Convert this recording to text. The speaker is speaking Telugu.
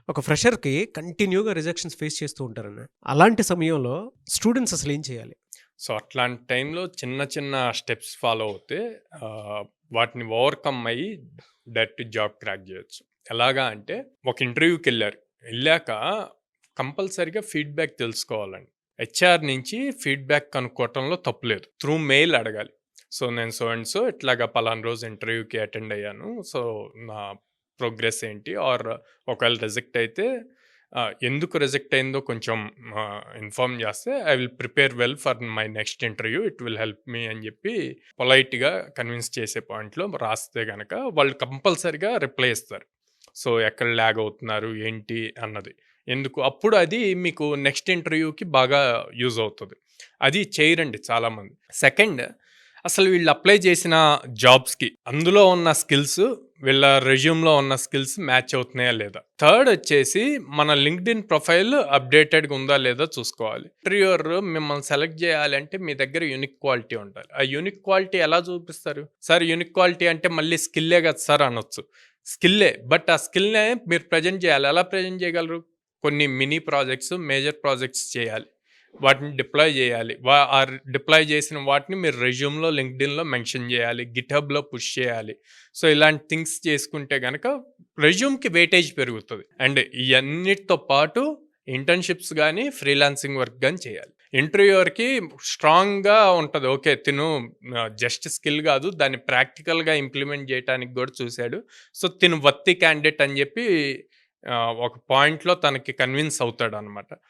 ఒక ఫ్రెషర్‌కి కంటిన్యూగా రిజెక్షన్స్ ఫేస్ చేస్తూ ఉంటారన్న. అలాంటి సమయంలో స్టూడెంట్స్ అసలేం చేయాలి? సో, అట్లాంటి టైంలో చిన్న చిన్న స్టెప్స్ ఫాలో అవుతే వాటిని ఓవర్‌కమ్ అయ్యి డైరెక్ట్ జాబ్ క్రాక్ జేయొచ్చు. ఎలాగా అంటే ఒక ఇంటర్వ్యూకెళ్లారు. ఎళ్ళాక కంపల్సరీగా ఫీడ్‌బ్యాక్ తెలుసుకోవాలండి. హెచ్ఆర్ నుంచి ఫీడ్‌బ్యాక్ కనుక్కోవటంలో తప్పు లేదు. త్రూ మెయిల్ అడగాలి. సో, నేను సో అండ్ సో ఇట్లాగా పలానా రోజు ఇంటర్వ్యూకి అటెండ్ అయ్యాను. సో, నా ప్రోగ్రెస్ ఏంటి? ఆర్ ఒకవేళ రిజెక్ట్ అయితే ఎందుకు రిజెక్ట్ అయిందో కొంచెం ఇన్ఫార్మ్ చేస్తే I will prepare well for my next interview. It will help me అని చెప్పి పొలైట్‌గా కన్విన్స్ చేసే పాయింట్‌లో రాస్తే గనక వాళ్ళు కంపల్సరీగా రిప్లై ఇస్తారు. సో, ఎక్కడ ల్యాగ్ అవుతున్నారు ఏంటి అన్నది. ఎందుకు అప్పుడు అది మీకు నెక్స్ట్ ఇంటర్వ్యూకి బాగా యూజ్ అవుతది. అది చేయరండి చాలామంది. సెకండ్, అసలు వీళ్ళు అప్లై చేసిన జాబ్స్‌కి అందులో ఉన్న స్కిల్స్ వీళ్ళ రెజ్యూమ్‌లో ఉన్న స్కిల్స్ మ్యాచ్ అవుతున్నాయా లేదా? థర్డ్ వచ్చేసి మన లింక్డ్ఇన్ ప్రొఫైల్ అప్‌డేటెడ్‌గా ఉందా లేదా చూసుకోవాలి. ఇంటర్వ్యూయర్ మిమ్మల్ని సెలెక్ట్ చేయాలంటే మీ దగ్గర యూనిక్ క్వాలిటీ ఉండాలి. ఆ యూనిక్ క్వాలిటీ ఎలా చూపిస్తారు? సార్ యూనిక్ క్వాలిటీ అంటే మళ్ళీ స్కిల్లే కదా సార్ అనొచ్చు. స్కిల్లే. బట్ ఆ స్కిల్‌నే మీరు ప్రెజెంట్ చేయాలి. ఎలా ప్రెజెంట్ చేయగలరు? కొన్ని మినీ ప్రాజెక్ట్స్, మేజర్ ప్రాజెక్ట్స్ చేయాలి. వాటిని డిప్లాయ్ చేయాలి. డిప్లాయ్ చేసిన వాటిని మీరు రెజ్యూమ్‌లో, లింక్డ్ఇన్‌లో మెన్షన్ చేయాలి. గిట్‌హబ్‌లో పుష్ చేయాలి. సో, ఇలాంటి థింగ్స్ చేసుకుంటే గనక రెజ్యూమ్‌కి వెయిటేజ్ పెరుగుతది. అండ్ ఇయన్నిటితో పాటు ఇంటర్న్‌షిప్స్ గాని, ఫ్రీలాన్సింగ్ వర్క్ గాని చేయాలి. ఇంటర్వ్యూయర్‌కి స్ట్రాంగ్‌గా ఉంటది. ఓకే. తిను జస్ట్ స్కిల్ గాదు. దాన్ని ప్రాక్టికల్‌గా ఇంప్లిమెంట్ చేయటానికి గూడా చూసాడు. సో, తిను వర్తీ క్యాండిడేట్ అని జెప్పి ఒక పాయింట్‌లో తనకి కన్విన్స్ అవుతాడనమాట.